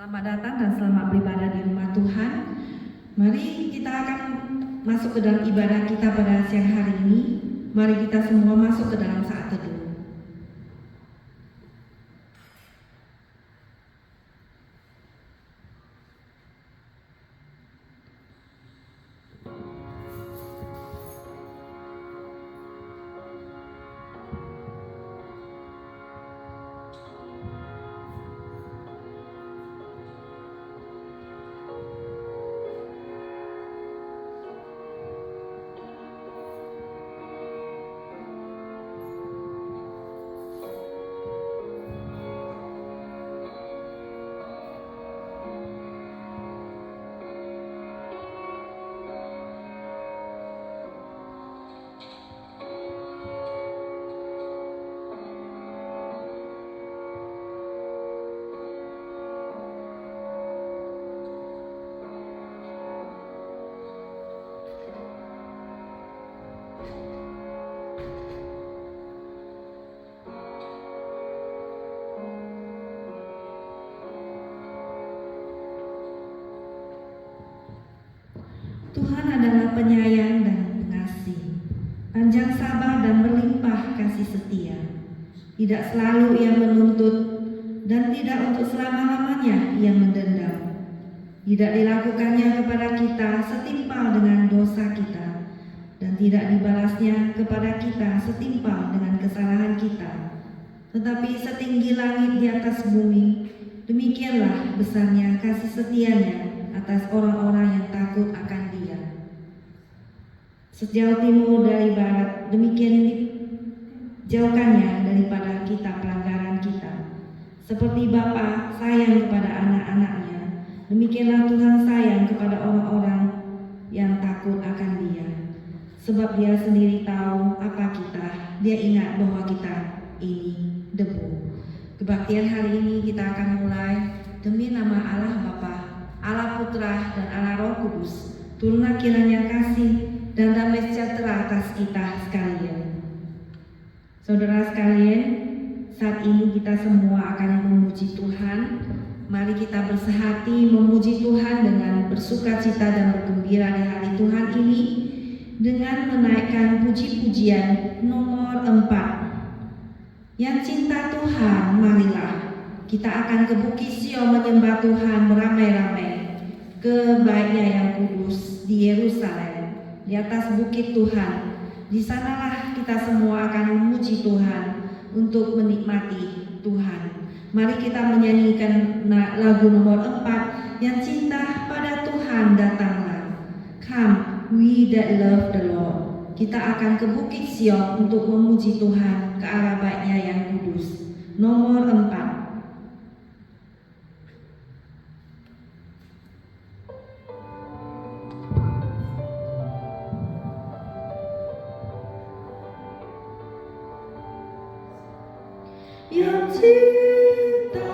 Selamat datang dan selamat beribadah di rumah Tuhan. Mari kita akan masuk ke dalam ibadah kita pada siang hari ini. Mari kita semua masuk ke dalam saat teduh. Tuhan adalah penyayang dan pengasih, panjang sabar dan berlimpah kasih setia. Tidak selalu Ia menuntut dan tidak untuk selama-lamanya Ia mendendam. Tidak dilakukannya kepada kita setimpal dengan dosa kita, dan tidak dibalasnya kepada kita setimpal dengan kesalahan kita. Tetapi setinggi langit di atas bumi, demikianlah besarnya kasih setianya atas orang-orang yang takut akan Dia. Sejauh timur dari barat, demikian jauhkannya daripada kita pelanggaran kita. Seperti Bapa sayang kepada anak-anaknya, demikianlah Tuhan sayang kepada orang-orang yang takut akan Dia. Sebab Dia sendiri tahu apa kita, Dia ingat bahwa kita ini debu. Kebaktian hari ini kita akan mulai demi nama Allah Bapa, Allah Putra dan Allah Roh Kudus. Turunlah kiranya kasih dan damai sejahtera atas kita sekalian. Saudara sekalian, saat ini kita semua akan memuji Tuhan. Mari kita bersehati memuji Tuhan dengan bersukacita dan bergembira di hari Tuhan ini dengan menaikkan puji-pujian nomor 4. Yang cinta Tuhan, marilah kita akan ke Bukit Sion menyembah Tuhan beramai-ramai, ke baitnya yang kudus di Yerusalem, di atas bukit Tuhan. Di sanalah kita semua akan memuji Tuhan untuk menikmati Tuhan. Mari kita menyanyikan lagu nomor 4, yang cinta pada Tuhan datanglah. Come, we that love the Lord. Kita akan ke Bukit Sion untuk memuji Tuhan ke arah baitnya yang kudus. Nomor 4. Yang cinta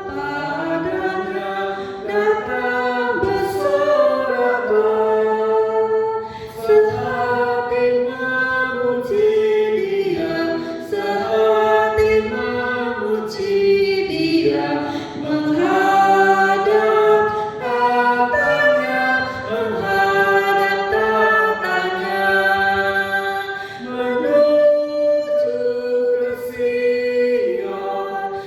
padanya datang bersorak-sorak, sehati memuji Dia, sehati memuji Dia, menghadap tatanya, menghadap tatanya, menuju ke Sion.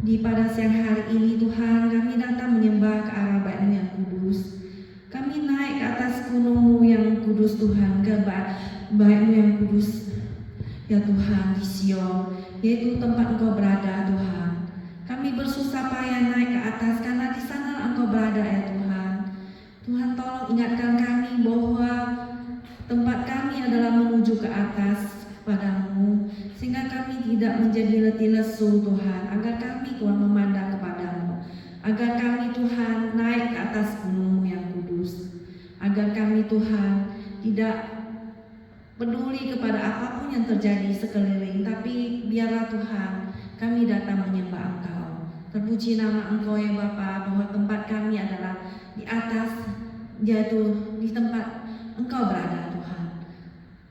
Pada siang hari ini Tuhan, kami datang menyembah ke arah Bait-Mu yang kudus. Kami naik ke atas gunung-Mu yang kudus Tuhan, ke Bait-Mu yang kudus ya Tuhan di Sion, yaitu tempat Engkau berada Tuhan. Kami bersusah payah naik ke atas karena di sana Engkau berada ya Tuhan. Tuhan tolong ingatkan kami bahwa tempat kami adalah menuju ke atas padamu, sehingga kami tidak menjadi letih lesu Tuhan, agar kami Tuhan memandang kepadamu, agar kami Tuhan naik ke atas gunung yang kudus, agar kami Tuhan tidak peduli kepada apapun yang terjadi sekeliling, tapi biarlah Tuhan kami datang menyembah Engkau. Terpuji nama Engkau ya Bapa, bahwa tempat kami adalah di atas, yaitu di tempat Engkau berada Tuhan.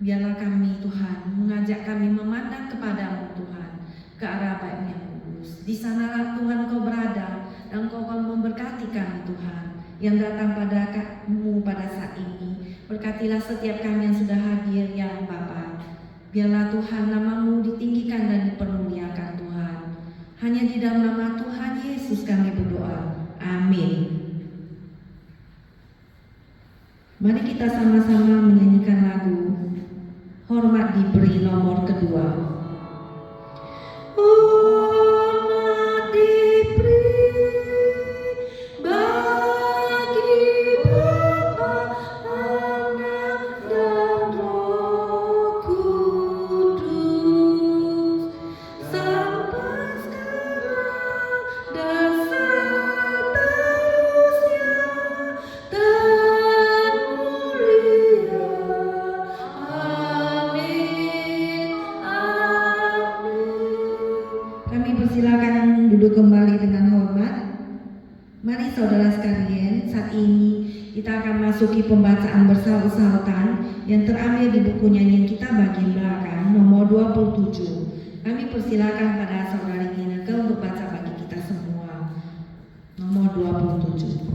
Biarlah kami Tuhan mengajak kami memandang kepadamu Tuhan, ke arah Bait-Mu yang kudus. Di sanalah Tuhan Engkau berada, dan Engkau akan memberkati kami Tuhan yang datang padamu pada saat ini. Berkatilah setiap kami yang sudah hadir ya Bapa. Biarlah Tuhan nama-Mu ditinggikan dan dipermuliakan Tuhan. Hanya di dalam nama Tuhan Yesus kami berdoa. Amin. Mari kita sama-sama menyanyikan lagu Hormat Diberi nomor kedua. Hormat diberi bagi Bapa, Anak, dan Roh Kudus, sampai sekarang dan seterusnya, dan mulia. Amin, amin. Kami persilakan duduk kembali dengan hormat. Mari saudara sekalian, saat ini kita akan masuki pembacaan bersaut-sautan yang terambil di buku nyanyian kita bagian belakang nomor 27. Kami persilakan pada saudari Ineke untuk baca bagi kita semua. Nomor 27.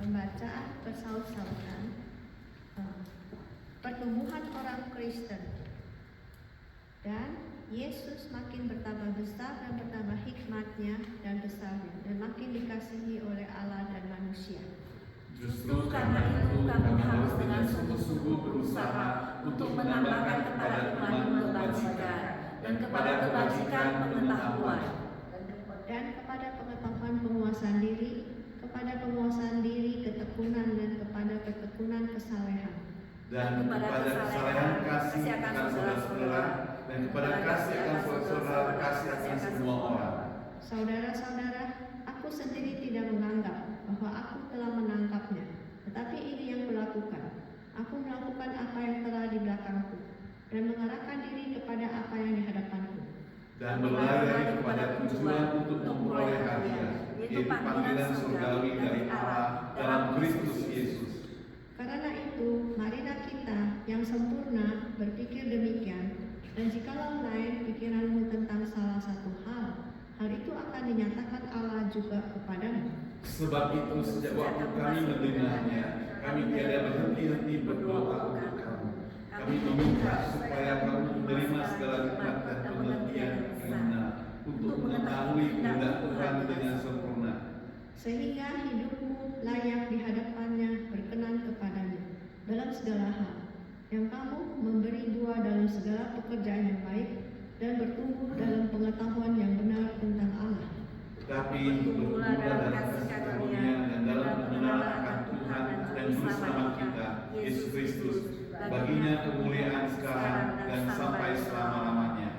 Pembacaan bersaut-sautan. Pertumbuhan orang Kristen. Dan Yesus makin bertambah besar dan bertambah hikmatnya dan besarnya, dan makin dikasihi oleh Allah dan manusia. Justru karena itu kami harus dengan sungguh-sungguh berusaha untuk menambahkan kepada iman kebajikan, dan kepada kebajikan pengetahuan, dan kepada pengetahuan penguasaan diri, kepada penguasaan diri ketekunan, dan kepada ketekunan kesalehan, dan kepada kesalehan kasih akan saudara-saudara, dan kepada kasih akan saudara-saudara kasih akan semua orang. Saudara-saudara, aku sendiri tidak menganggap bahwa aku telah menangkapnya, tetapi ini yang kulakukan. Aku melakukan apa yang telah di belakangku, dan mengarahkan diri kepada apa yang di hadapanku, Dan berlari kepada tujuan untuk memperoleh hadiah, yaitu panggilan surgawi dari Allah dalam Kristus Yesus. Karena itu, marilah kita yang sempurna berpikir demikian, dan jikalau lain pikiranmu tentang salah satu hal itu akan dinyatakan Allah juga kepadamu. Sebab itu sejak waktu kami mendengarnya, kami tiada berhenti-henti berdoa untuk kamu. Kami meminta supaya kamu menerima segala hikmat dan pengertian yang benar, untuk mengetahui kehendak Tuhan dengan sempurna, sehingga hidupmu layak di hadapannya, berkenan kepadanya dalam segala hal, yang kamu memberi buah dalam segala pekerjaan yang baik, dan bertumbuh dalam pengetahuan yang benar tentang Allah. tapi bertumbuhlah dalam kasih karunia dan dalam pengenalan akan Tuhan dan Juru Selamat kita, Yesus Kristus. Baginya kemuliaan sekarang dan sampai selama-lamanya.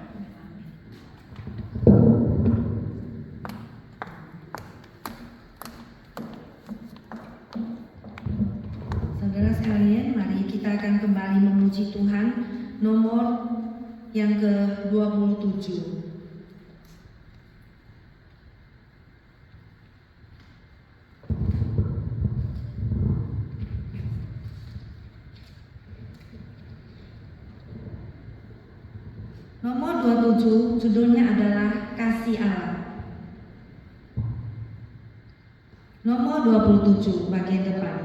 Saudara sekalian, mari kita akan kembali memuji Tuhan nomor yang ke-27. Nomor 27 judulnya adalah Kasih Allah. Nomor 27 bagian depan.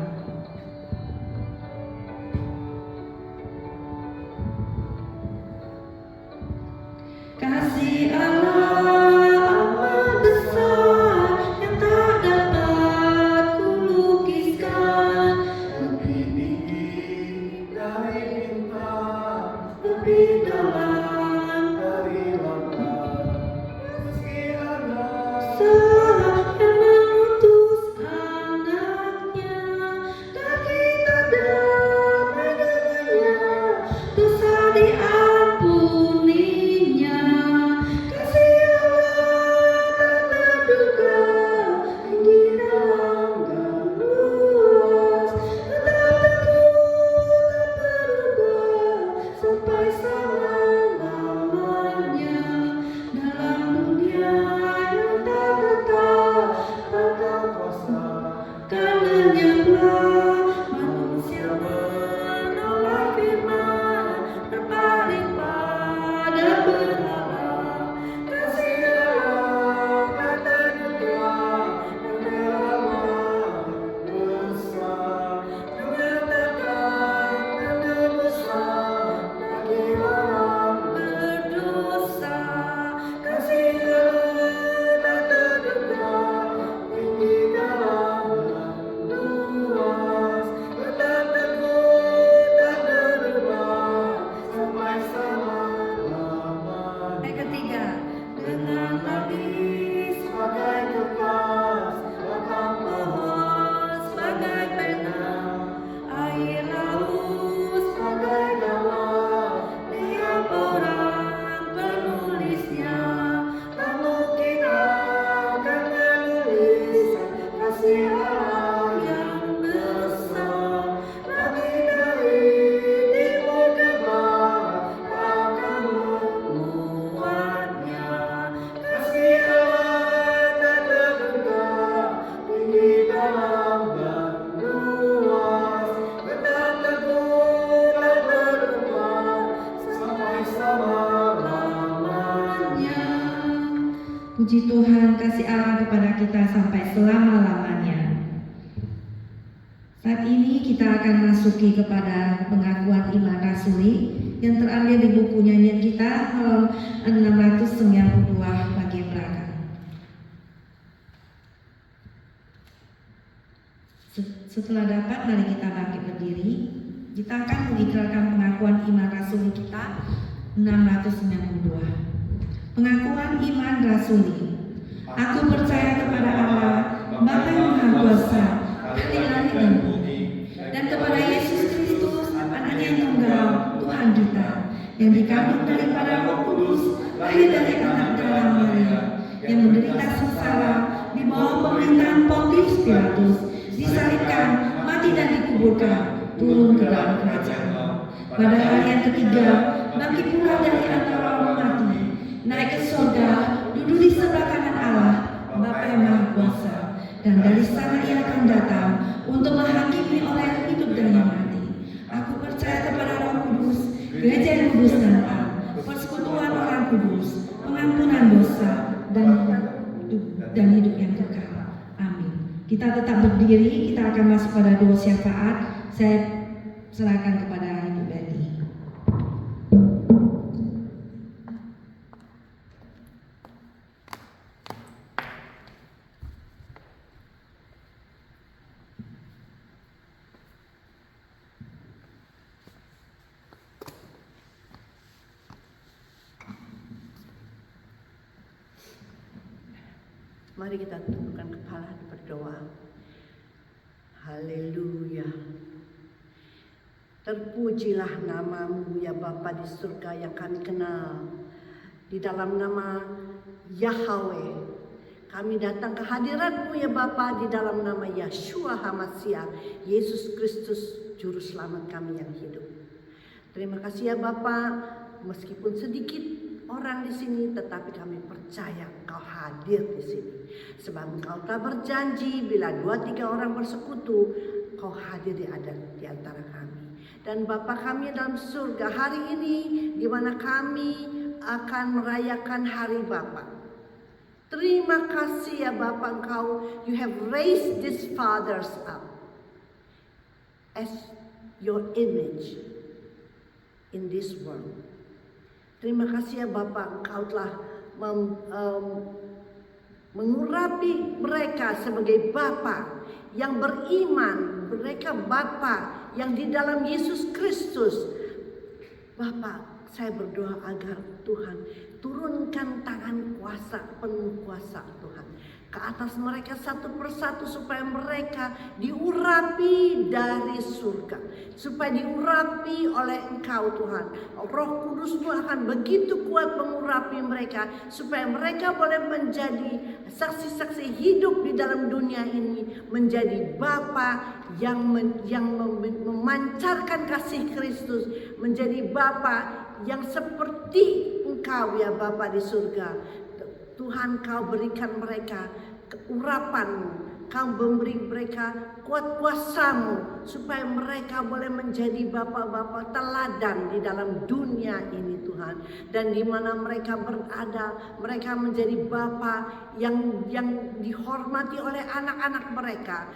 Kasih Allah amat besar yang tak dapat kulukiskan, Lebih tinggi dari bintang, lebih dalam dari lautan. Kasih Allah yang mengutus anaknya, dan kita damai dengannya, dosa diampuninya. Kasih Allah tak terduga, tinggi dalam dan luas, tetap teguh tak berubah sampai selama-lamanya. Dalam dunia yang tak tetap, tak kuasa, karenanya pula manusia menolak firman, berpaling pada berhala. Kasih Allah tak terduga, dalam besar, menyatakan penebusan bagi orang berdosa. Kasih Allah tak terduga, tinggi dalam dan luas, tetap teguh tak berubah sampai selama-lamanya. Ayat ketiga, dengan nabi sebagai kertas, batang pohon sebagai pena, air laut sebagai dalam, tiap orang penulisnya. Lalu kita akan menulis kasih Allah yang besar, lebih dari timur ke barat akan memuatnya. Kasih Allah tak terduga, tinggi dalam dan luas, tetap teguh tak berubah sampai selama-lamanya. Puji Tuhan, kasih Allah kepada kita sampai selama-lamanya. Saat ini kita akan masuki kepada pengakuan iman rasuli yang terambil di buku nyanyian kita halaman 692 bagian belakang. Setelah dapat, mari kita bangkit berdiri. Kita akan mengikrarkan pengakuan iman rasuli kita 692. Pengakuan iman rasuli. Aku percaya kepada Allah, Bapa yang Maha Kuasa, Ahli langit dan bumi, dan kepada Yesus Kristus, Anaknya yang tunggal, Tuhan kita, yang dikandung daripada Roh Kudus, lahir dari anak darah Maria, yang menderita sengsara di bawah pemerintahan Pontius Pilatus, disalibkan, mati dan dikuburkan, turun ke dalam kerajaan. Pada hari yang ketiga, bangkit pula dari antara orang mati, naik ke surga, duduk di sebelah kanan Allah, Bapa yang Maha Kuasa, dan dari sana Ia akan datang untuk menghakimi orang yang hidup dan yang mati. Aku percaya kepada Roh Kudus, gereja yang kudus dan am, persekutuan orang kudus, pengampunan dosa, dan hidup yang kekal. Amin. Kita tetap berdiri, kita akan masuk pada doa syafaat. Saya serahkan kepada Ibu Betty. Mari kita tundukkan kepala dan berdoa. Haleluya. Terpujilah namamu ya Bapa di surga yang kami kenal. Di dalam nama Yahweh kami datang ke hadiratmu ya Bapa, di dalam nama Yeshua HaMashiach, Yesus Kristus Juru Selamat kami yang hidup. Terima kasih ya Bapa, meskipun sedikit orang di sini, tetapi kami percaya Engkau hadir di sini. Sebab Engkau telah berjanji bila 2-3 orang bersekutu, Engkau hadir di antara kami. Dan Bapa kami dalam surga hari ini, di mana kami akan merayakan Hari Bapa. Terima kasih ya Bapa, Engkau, you have raised these fathers up as your image in this world. Terima kasih ya Bapa, Engkau telah mengurapi mereka sebagai Bapa yang beriman, mereka Bapa yang di dalam Yesus Kristus. Bapa, saya berdoa agar Tuhan turunkan tangan kuasa, penuh kuasa Tuhan ke atas mereka satu persatu, supaya mereka diurapi dari surga, supaya diurapi oleh Engkau Tuhan. Roh Kudus-Mu akan begitu kuat mengurapi mereka, supaya mereka boleh menjadi saksi-saksi hidup di dalam dunia ini, menjadi Bapa yang memancarkan kasih Kristus, menjadi Bapa yang seperti Engkau ya Bapa di surga. Tuhan, Kau berikan mereka keurapan-Mu, Kau memberi mereka kuat kuasa-Mu, supaya mereka boleh menjadi bapa-bapa teladan di dalam dunia ini Tuhan. Dan di mana mereka berada, mereka menjadi bapa yang dihormati oleh anak-anak mereka,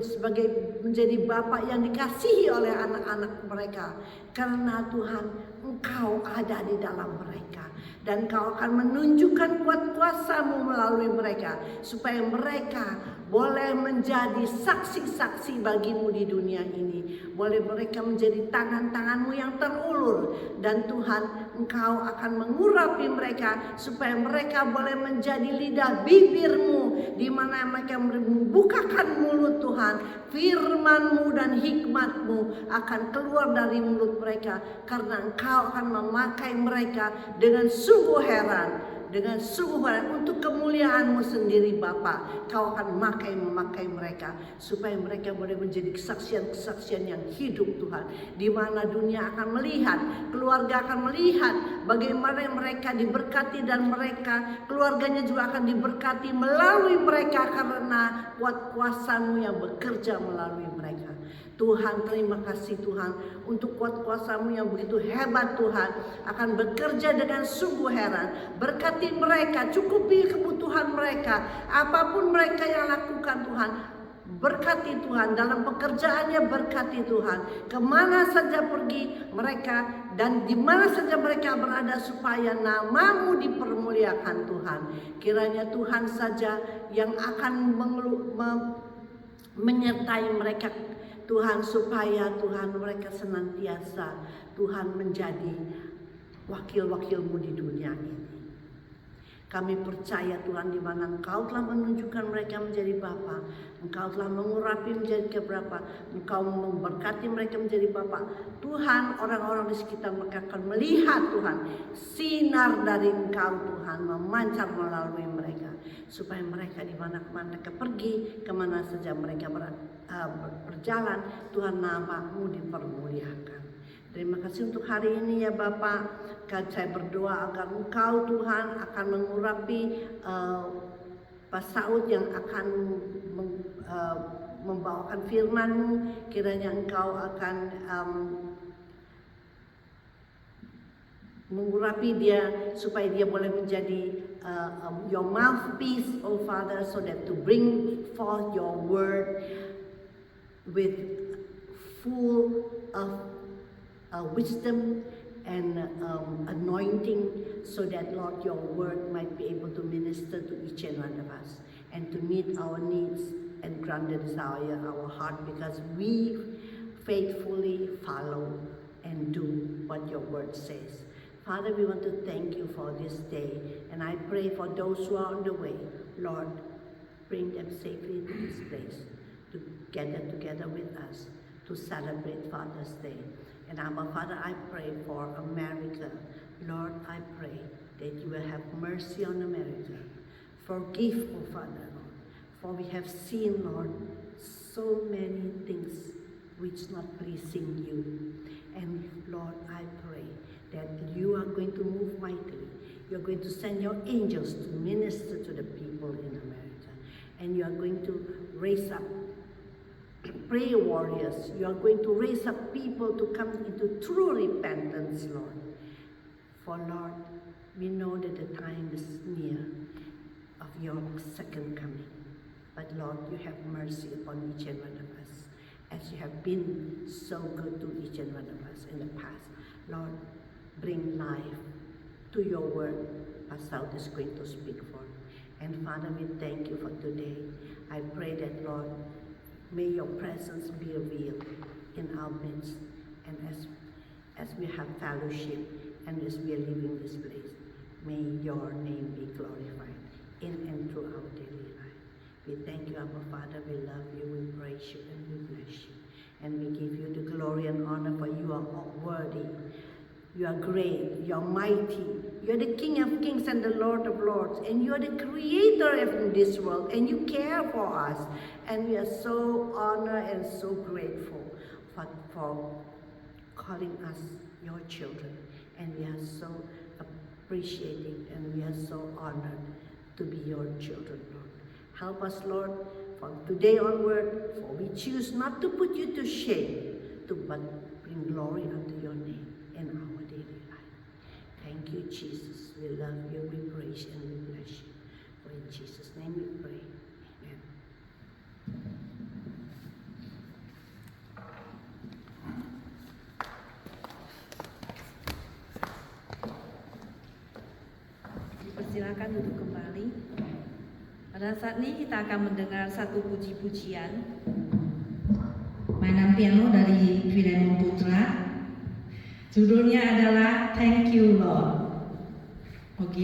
sebagai menjadi bapa yang dikasihi oleh anak-anak mereka. Karena Tuhan, Engkau ada di dalam mereka, dan Kau akan menunjukkan kuat kuasa-Mu melalui mereka, supaya mereka boleh menjadi saksi-saksi bagi-Mu di dunia ini. Boleh mereka menjadi tangan-tangan-Mu yang terulur. Dan Tuhan, Engkau akan mengurapi mereka, supaya mereka boleh menjadi lidah bibir-Mu, di mana mereka membukakan mulut Tuhan. Firman-Mu dan hikmat-Mu akan keluar dari mulut mereka, karena Engkau akan memakai mereka dengan sungguh heran, untuk kemuliaan-Mu sendiri Bapa. Kau akan memakai mereka, supaya mereka boleh menjadi kesaksian-kesaksian yang hidup Tuhan, di mana dunia akan melihat, keluarga akan melihat bagaimana mereka diberkati, dan mereka keluarganya juga akan diberkati melalui mereka, karena kuat kuasa-Mu yang bekerja melalui mereka. Tuhan, terima kasih Tuhan untuk kuat kuasa-Mu yang begitu hebat Tuhan, akan bekerja dengan sungguh heran. Berkati mereka, cukupi kebutuhan mereka, apapun mereka yang lakukan Tuhan. Berkati Tuhan dalam pekerjaannya, berkati Tuhan kemana saja pergi mereka, dan di mana saja mereka berada, supaya nama-Mu dipermuliakan Tuhan. Kiranya Tuhan saja yang akan menyertai mereka Tuhan, supaya Tuhan mereka senantiasa Tuhan menjadi wakil-wakil-Mu di dunia ini. Kami percaya Tuhan, di mana Engkau telah menunjukkan mereka menjadi Bapa, Engkau telah mengurapi menjadi keberapa, Engkau memberkati mereka menjadi Bapa. Tuhan, orang-orang di sekitar mereka akan melihat Tuhan, sinar dari Engkau Tuhan memancar melalui mereka, supaya mereka di mana-mana mereka pergi, kemana saja mereka berjalan, Tuhan nama-Mu dipermuliakan. Terima kasih untuk hari ini ya Bapak. Saya berdoa agar Engkau Tuhan akan mengurapi Pak Saud yang akan membawakan firman-Mu. Kiranya Engkau akan mengurapi dia, supaya dia boleh menjadi your mouthpiece, oh Father, so that to bring forth your word with full of wisdom and anointing, so that Lord, your word might be able to minister to each and one of us, and to meet our needs and grant the desire of our heart, because we faithfully follow and do what your word says. Father, we want to thank you for this day, and I pray for those who are on the way. Lord, bring them safely to this place, to gather together with us to celebrate Father's Day. And Abba Father, I pray for America. Lord, I pray that you will have mercy on America. Forgive, oh Father, Lord, for we have seen, Lord, so many things which not pleasing you. And Lord, I pray that you are going to move mightily. You're going to send your angels to minister to the people in America. And you are going to raise up prayer warriors. You are going to raise up people to come into true repentance, Lord. For Lord, We know that the time is near of your second coming. But Lord, you have mercy upon each and one of us, as you have been so good to each and one of us in the past. Lord, bring life to your word, as thou is going to speak for. And Father, we thank you for today. I pray that, Lord, may your presence be revealed in our midst, and as we have fellowship and as we are leaving this place, may your name be glorified in and through our daily life. We thank you, Abba Father. We love you, we praise you, and we bless you. And we give you the glory and honor, for you are worthy. You are great, you are mighty. You are the King of kings and the Lord of lords. And you are the creator of this world. And you care for us. And we are so honored and so grateful for calling us your children. And we are so appreciative and we are so honored to be your children, Lord. Help us, Lord, from today onward, for we choose not to put you to shame, but bring glory unto your name in our daily life. Thank you, Jesus. We love you, we praise you, and we bless you. For in Jesus' name we pray. Amen. Silakan duduk kembali. Pada saat ini kita akan mendengar satu puji-pujian. Mainan piano dari Filemon Putra. Judulnya adalah Thank You Lord. Oke.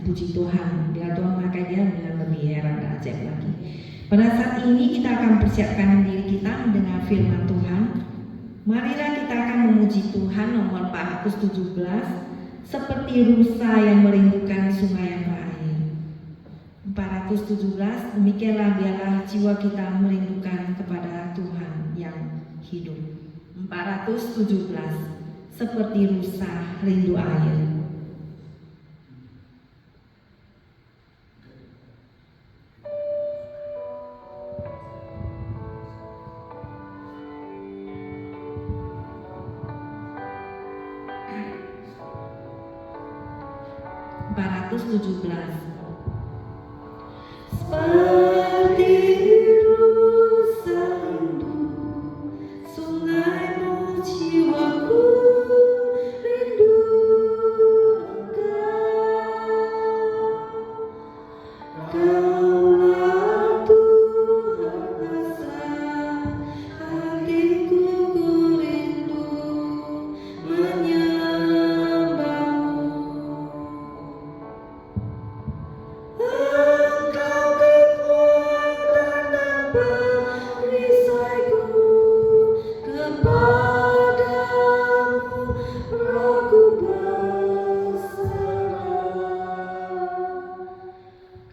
puji Tuhan. Bila Tuhan memakai dia dengan lebih heran dan ajaib lagi. Pada saat ini kita akan persiapkan diri kita mendengar firman Tuhan. Marilah kita akan memuji Tuhan nomor 417, seperti rusa yang merindukan sungai yang berair. 417, demikianlah biarlah jiwa kita merindukan kepada Tuhan yang hidup. 417, seperti rusa rindu air. Seperti rusa rindu sungaimu, jiwaku rindu Engkau. Kaulah Tuhan asa hatiku, ku rindu menyembahmu. Engkau kekuatan dan perisaiku, kepadamu rohku berserah.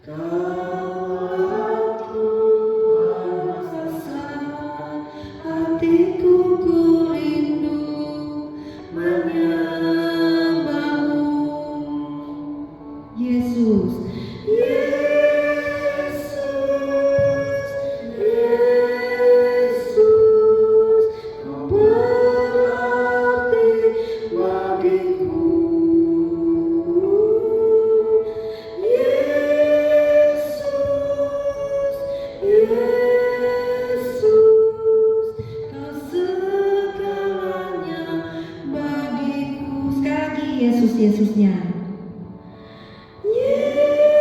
Kaulah Tuhan asa hatiku, ku rindu menyembahmu. Yesus, Yesus, Yesus, Kau berarti bagiku. Yesus, Yesus, Kau segalanya bagiku. Sekali lagi Yesus, Yesusnya. Yesus,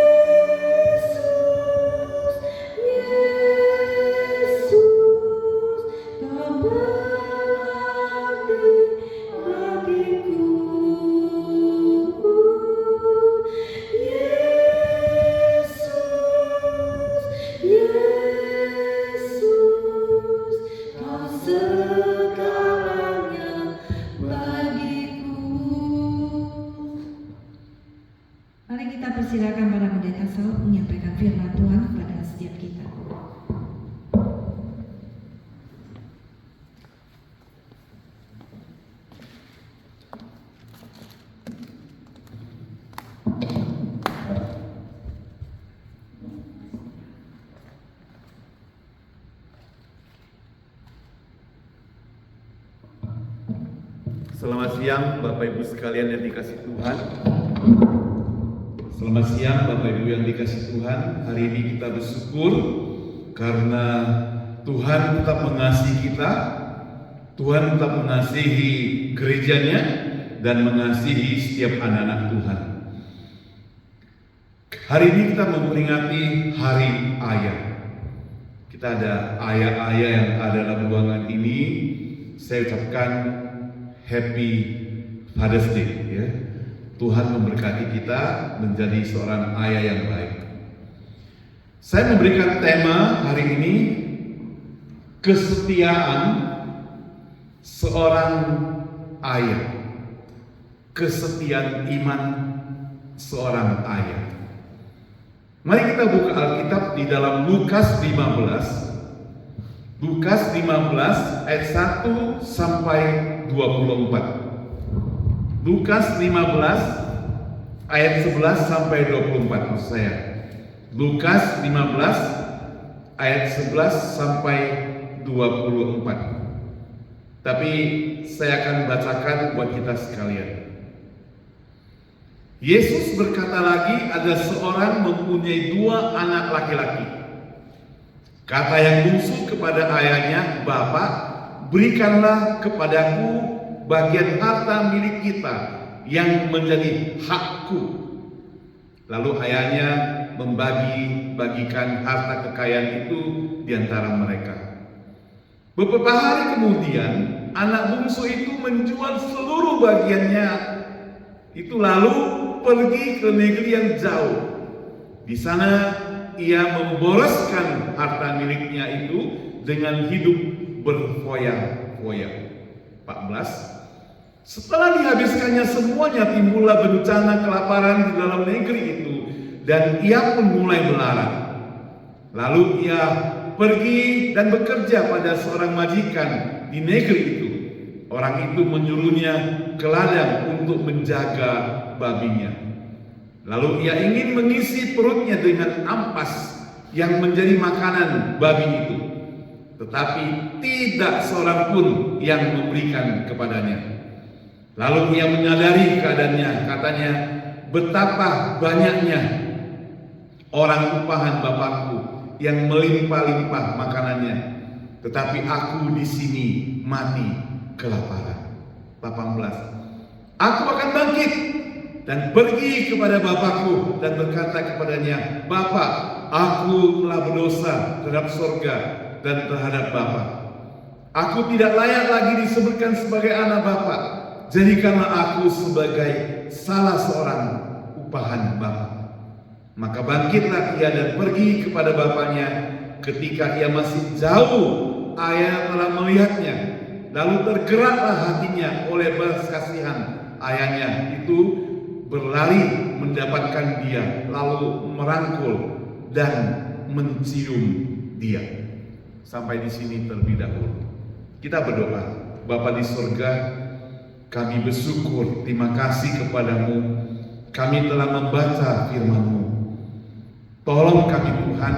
Yesus, Kau berarti bagiku. Yesus, Yesus, Kau segalanya bagiku. Mari kita persilakan para pendeta Saul menyampaikan firman Tuhan kepada setiap kita. Selamat siang Bapak Ibu sekalian yang dikasihi Tuhan. Selamat siang Bapak Ibu yang dikasihi Tuhan. Hari ini kita bersyukur karena Tuhan tetap mengasihi kita. Tuhan tetap mengasihi gerejanya dan mengasihi setiap anak-anak Tuhan. Hari ini kita memperingati Hari Ayah. Kita ada ayah-ayah yang ada dalam ruangan ini. Saya ucapkan Happy Father's Day ya. Tuhan memberkati kita menjadi seorang ayah yang baik. Saya memberikan tema hari ini kesetiaan seorang ayah. Kesetiaan iman seorang ayah. Mari kita buka Alkitab di dalam Lukas 15. Lukas 15 ayat 1 sampai 24. Lukas 15 ayat 11 sampai 24 maksud saya. Lukas 15 ayat 11 sampai 24. Tapi saya akan bacakan buat kita sekalian. Yesus berkata lagi, ada seorang mempunyai 2 anak laki-laki. Kata yang bungsu kepada ayahnya, "Bapak, berikanlah kepadaku bagian harta milik kita yang menjadi hakku." Lalu ayahnya membagi-bagikan harta kekayaan itu di antara mereka. Beberapa hari kemudian, anak bungsu itu menjual seluruh bagiannya itu lalu pergi ke negeri yang jauh. Di sana ia memboroskan harta miliknya itu dengan hidup berfoya-foya. 14. Setelah dihabiskannya semuanya, timbullah bencana kelaparan di dalam negeri itu, dan ia pun mulai melarat. Lalu ia pergi dan bekerja pada seorang majikan di negeri itu. Orang itu menyuruhnya ke ladang untuk menjaga babinya. Lalu ia ingin mengisi perutnya dengan ampas yang menjadi makanan babi itu. Tetapi tidak seorang pun yang memberikan kepadanya. Lalu ia menyadari keadaannya, katanya, betapa banyaknya orang upahan Bapakku yang melimpah-limpah makanannya, tetapi aku di sini mati kelaparan. 18. Aku akan bangkit dan pergi kepada Bapakku dan berkata kepadanya, Bapa, aku telah berdosa terhadap surga dan terhadap Bapa. Aku tidak layak lagi disebutkan sebagai anak Bapa. Jadikanlah aku sebagai salah seorang upahan Bapa. Maka bangkitlah ia dan pergi kepada bapaknya. Ketika ia masih jauh, ayahnya telah melihatnya. Lalu tergeraklah hatinya oleh belas kasihan. Ayahnya itu berlari mendapatkan dia, lalu merangkul dan mencium dia. Sampai di sini terlebih dahulu. Kita berdoa. Bapa di surga, kami bersyukur, terima kasih kepadamu. Kami telah membaca firman-Mu. Tolong kami Tuhan,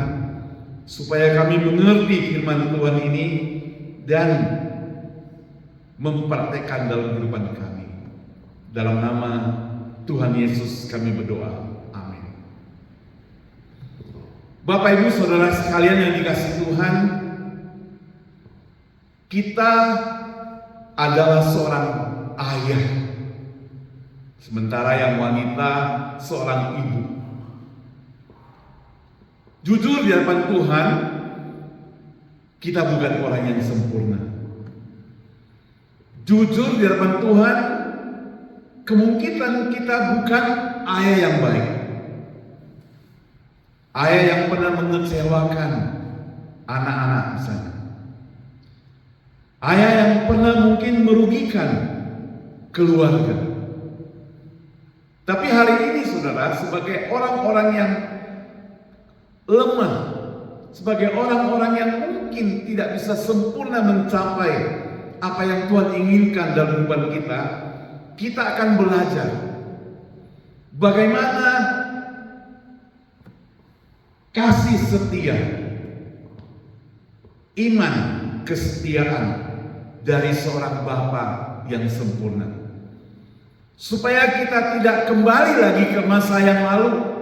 supaya kami mengerti firman Tuhan ini dan mempraktekkan dalam kehidupan kami. Dalam nama Tuhan Yesus kami berdoa. Amin. Bapak Ibu Saudara sekalian yang dikasihi Tuhan, kita adalah seorang ayah, sementara yang wanita seorang ibu. Jujur di hadapan Tuhan, kita bukan orang yang sempurna. Jujur di hadapan Tuhan, kemungkinan kita bukan ayah yang baik, ayah yang pernah mengecewakan anak-anak misalnya, ayah yang pernah mungkin merugikan keluarga. Tapi hari ini saudara, sebagai orang-orang yang lemah, sebagai orang-orang yang mungkin tidak bisa sempurna mencapai apa yang Tuhan inginkan dalam kehidupan kita, kita akan belajar bagaimana kasih setia, iman, kesetiaan dari seorang bapa yang sempurna, supaya kita tidak kembali lagi ke masa yang lalu.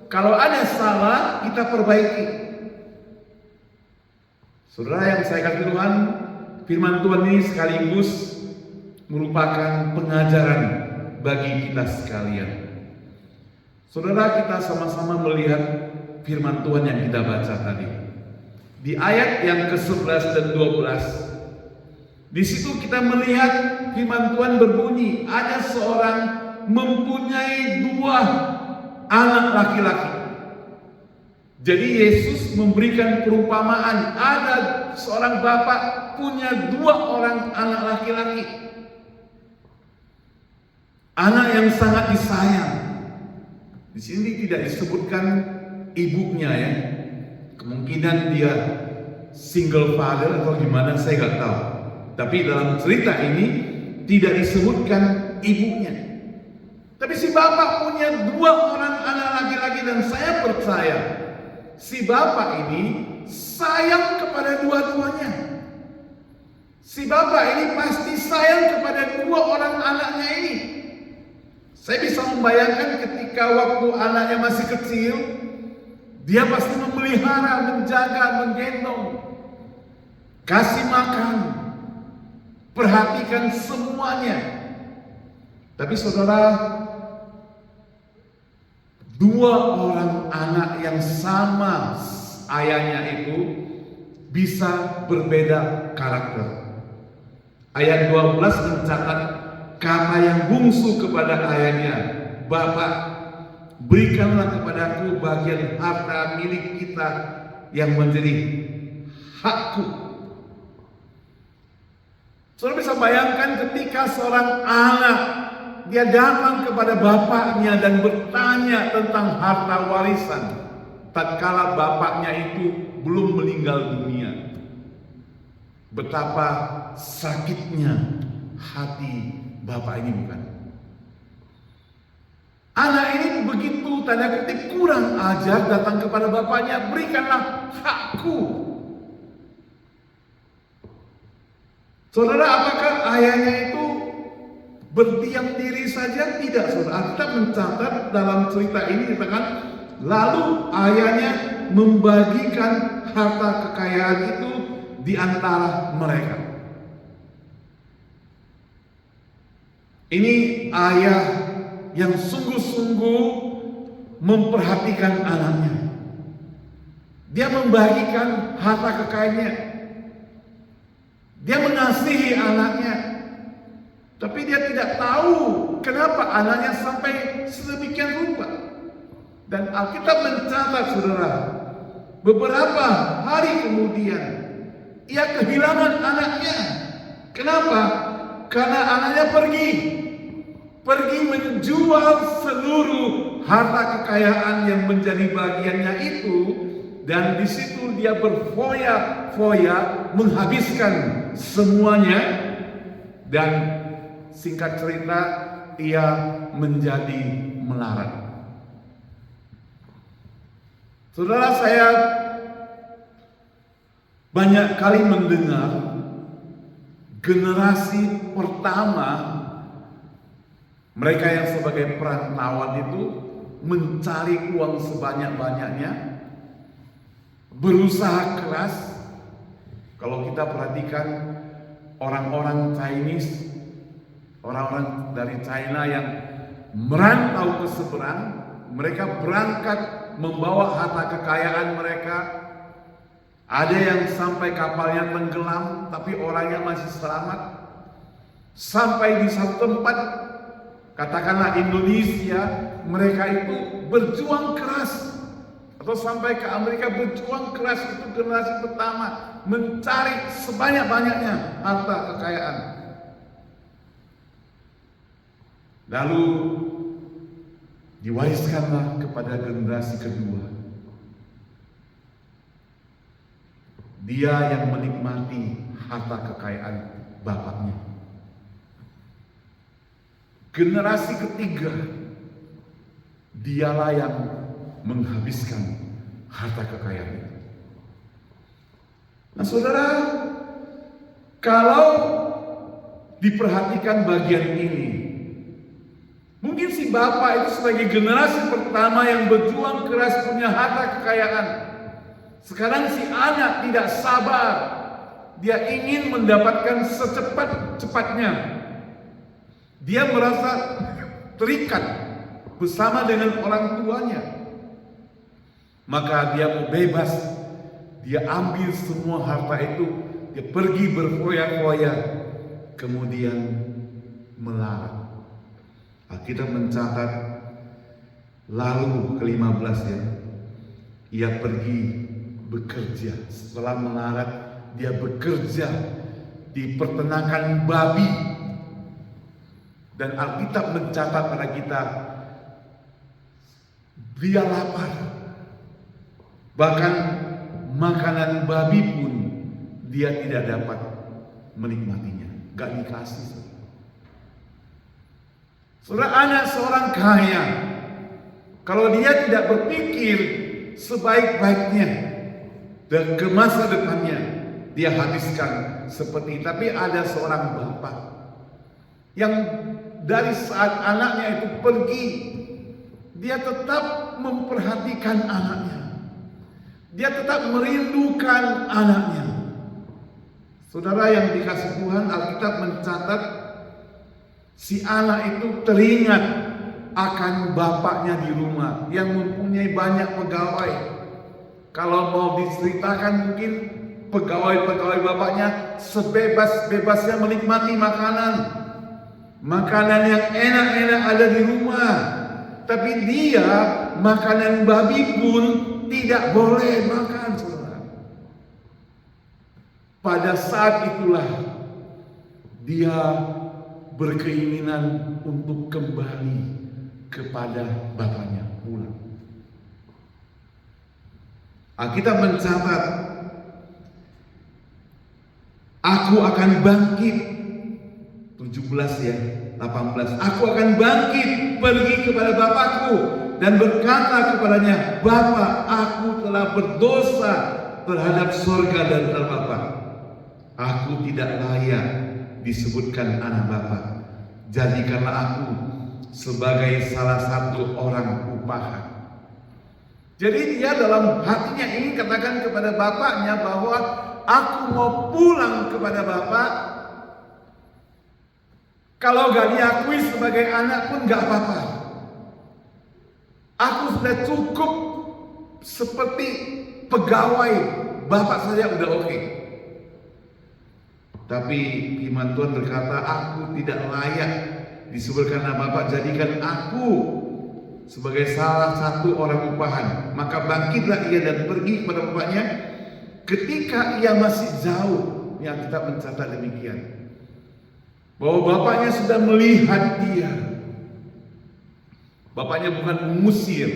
Kalau ada salah, kita perbaiki. Saudara yang saya kasih Tuhan, firman Tuhan ini sekaligus merupakan pengajaran bagi kita sekalian. Saudara, kita sama-sama melihat firman Tuhan yang kita baca tadi. Di ayat yang ke-11 dan 12, di situ kita melihat firman Tuhan berbunyi, ada seorang mempunyai 2 anak laki-laki. Jadi Yesus memberikan perumpamaan, ada seorang bapak punya 2 orang anak laki-laki. Anak yang sangat disayang. Di sini tidak disebutkan ibunya ya. Kemungkinan dia single father atau gimana saya nggak tahu. Tapi dalam cerita ini tidak disebutkan ibunya. Tapi si bapak punya 2 orang anak laki-laki, dan saya percaya si bapak ini sayang kepada dua-duanya. Si bapak ini pasti sayang kepada 2 orang anaknya ini. Saya bisa membayangkan ketika waktu anaknya masih kecil, dia pasti memelihara, menjaga, menggendong, kasih makan, perhatikan semuanya. Tapi saudara, 2 orang anak yang sama ayahnya itu bisa berbeda karakter. Ayat 12 mencatat kata yang bungsu kepada ayahnya, Bapa, berikanlah kepadaku bagian harta milik kita yang menjadi hakku. Saudara bisa bayangkan ketika seorang anak dia datang kepada bapaknya dan bertanya tentang harta warisan tatkala bapaknya itu belum meninggal dunia. Betapa sakitnya hati bapak ini, bukan? Anak ini begitu tanda kutip kurang ajar datang kepada bapaknya, berikanlah hakku. Saudara, apakah ayahnya itu berdiam diri saja? Tidak, saudara. Kita mencatat dalam cerita ini dikatakan, lalu ayahnya membagikan harta kekayaan itu di antara mereka. Ini ayah yang sungguh-sungguh memperhatikan anaknya. Dia membagikan harta kekayaannya. Dia mengasihi anaknya. Tapi dia tidak tahu kenapa anaknya sampai sedemikian rupa. Dan Alkitab mencatat, saudara, beberapa hari kemudian ia kehilangan anaknya. Kenapa? Karena anaknya pergi menjual seluruh harta kekayaan yang menjadi bagiannya itu, dan di situ dia berfoya-foya menghabiskan semuanya, dan singkat cerita ia menjadi melarat. Saudara, saya banyak kali mendengar generasi pertama, mereka yang sebagai perantauan itu mencari uang sebanyak-banyaknya, berusaha keras. Kalau kita perhatikan orang-orang Chinese, orang-orang dari China yang merantau ke seberang, mereka berangkat membawa harta kekayaan mereka. Ada yang sampai kapalnya tenggelam, tapi orangnya masih selamat. Sampai di satu tempat, katakanlah Indonesia, mereka itu berjuang keras. Atau sampai ke Amerika berjuang keras, itu generasi pertama, mencari sebanyak-banyaknya harta kekayaan. Lalu diwariskanlah kepada generasi kedua. Dia yang menikmati harta kekayaan bapaknya. Generasi ketiga, dialah yang menghabiskan harta kekayaan itu. Nah, saudara, kalau diperhatikan bagian ini, mungkin si bapak itu sebagai generasi pertama yang berjuang keras punya harta kekayaan. Sekarang si anak tidak sabar, dia ingin mendapatkan secepat-cepatnya. Dia merasa terikat bersama dengan orang tuanya. Maka dia mau bebas, dia ambil semua harta itu, dia pergi berfoya-foya, kemudian melarat. Alkitab mencatat, lalu ke-15 ya, ia pergi bekerja. Setelah melarat, dia bekerja di peternakan babi. Dan Alkitab mencatat pada kita, dia lapar. Bahkan makanan babi pun dia tidak dapat menikmatinya, gak dikasih. Saudara, anak seorang kaya, kalau dia tidak berpikir sebaik-baiknya dan ke masa depannya, dia habiskan seperti. Tapi ada seorang bapak yang dari saat anaknya itu pergi, dia tetap memperhatikan anaknya. Dia tetap merindukan anaknya. Saudara yang dikasih Tuhan, Alkitab mencatat si anak itu teringat akan bapaknya di rumah yang mempunyai banyak pegawai. Kalau mau diceritakan, mungkin pegawai-pegawai bapaknya sebebas-bebasnya menikmati makanan yang enak-enak ada di rumah. Tapi dia makanan babi pun tidak boleh makan, saudara. Pada saat itulah dia berkeinginan untuk kembali kepada bapaknya, pulang. Alkitab mencatat, aku akan bangkit, 17 ya, 18. Aku akan bangkit pergi kepada bapakku dan berkata kepadanya, Bapa, aku telah berdosa terhadap surga dan terhadap Bapa. Aku tidak layak disebutkan anak Bapa. Jadikanlah aku sebagai salah satu orang upahan. Jadi dia dalam hatinya ingin katakan kepada bapaknya bahwa aku mau pulang kepada Bapak. Kalau gak diakui sebagai anak pun gak apa-apa. Aku sudah cukup seperti pegawai Bapak saja udah oke. Tapi firman Tuhan berkata, aku tidak layak disebutkan nama Bapak. Jadikan aku sebagai salah satu orang upahan. Maka bangkitlah ia dan pergi kepada bapaknya. Ketika ia masih jauh, yang kita mencatat demikian, bahwa bapaknya sudah melihat dia. Bapaknya bukan mengusir,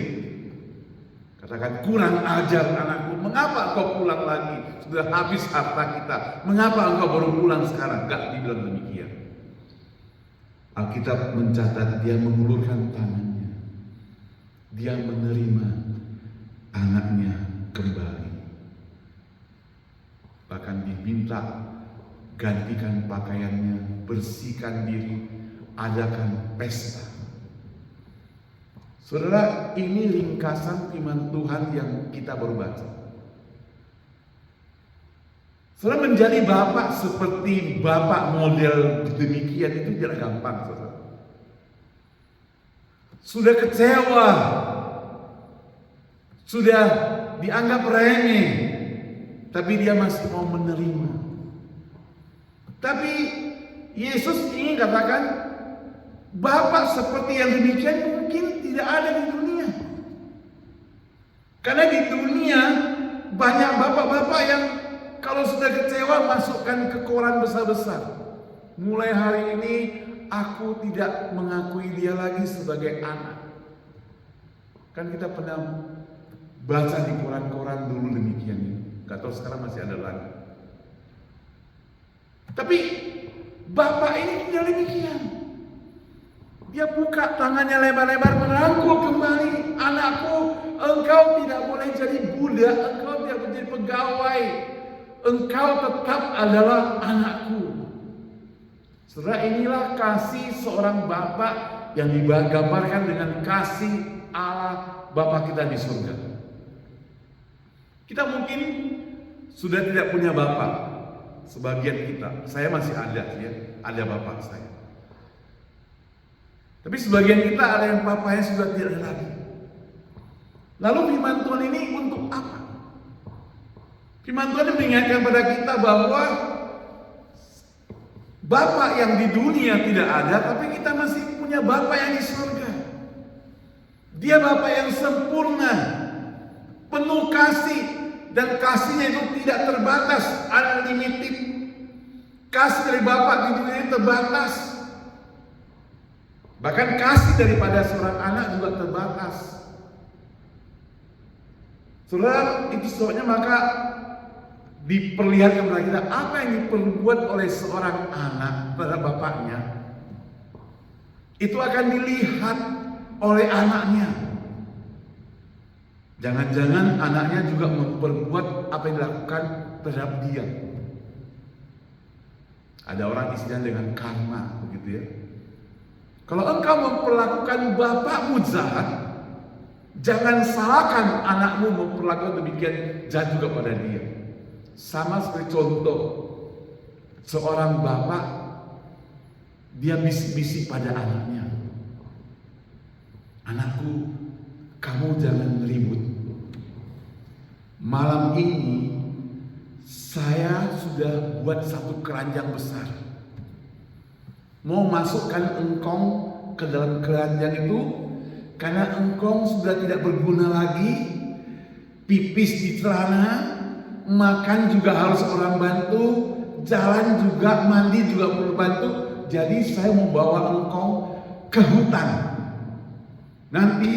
katakan kurang ajar anakku, mengapa engkau pulang lagi? Sudah habis harta kita, mengapa engkau baru pulang sekarang? Gak dibilang demikian. Alkitab mencatat dia mengulurkan tangannya, dia menerima anaknya kembali. Bahkan diminta gantikan pakaiannya, bersihkan diri, adakan pesta. Saudara, ini ringkasan firman Tuhan yang kita baru baca. Saudara, menjadi bapak seperti bapak model demikian itu tidak gampang, saudara. Sudah kecewa, sudah dianggap remeh, tapi dia masih mau menerima. Tapi Yesus ingin katakan, bapak seperti yang demikian mungkin tidak ada di dunia. Karena di dunia banyak bapak-bapak yang kalau sudah kecewa masukkan ke koran besar-besar. Mulai hari ini aku tidak mengakui dia lagi sebagai anak. Kan kita pernah baca di koran-koran dulu demikian. Gak tahu sekarang masih ada lagi. Tapi bapak ini tidak demikian. Dia buka tangannya lebar-lebar merangkul kembali. Anakku, engkau tidak boleh jadi budak, engkau tidak boleh jadi pegawai. Engkau tetap adalah anakku. Saudara, inilah kasih seorang bapak yang digambarkan dengan kasih Allah Bapa kita di surga. Kita mungkin sudah tidak punya bapak. Sebagian kita, saya masih ada ya, ada bapak saya. Tapi sebagian kita ada yang papanya sudah tidak ada lagi. Lalu firman Tuhan ini untuk apa? Firman Tuhan mengingatkan pada kita bahwa bapak yang di dunia tidak ada, tapi kita masih punya bapak yang di surga. Dia bapak yang sempurna, penuh kasih, dan kasihnya itu tidak terbatas, unlimited. Kasih dari bapak di dunia ini terbatas. Bahkan kasih daripada seorang anak juga terbatas. Saudara, itu sebabnya maka diperlihatkan kepada kita apa yang diperbuat oleh seorang anak pada bapaknya, itu akan dilihat oleh anaknya. Jangan-jangan anaknya juga memperbuat apa yang dilakukan terhadap dia. Ada orang istilahnya dengan karma, begitu ya. Kalau engkau memperlakukan bapakmu jahat, jangan salahkan anakmu memperlakukan demikian jahat juga pada dia. Sama seperti contoh seorang bapak, dia bisik-bisik pada anaknya, anakku, kamu jangan ribut. Malam ini saya sudah buat satu keranjang besar. Mau masukkan engkau ke dalam keranjang itu. karena engkau sudah tidak berguna lagi, pipis di celana, makan juga harus orang bantu, jalan juga, mandi juga perlu bantu. Jadi saya mau bawa engkau ke hutan. Nanti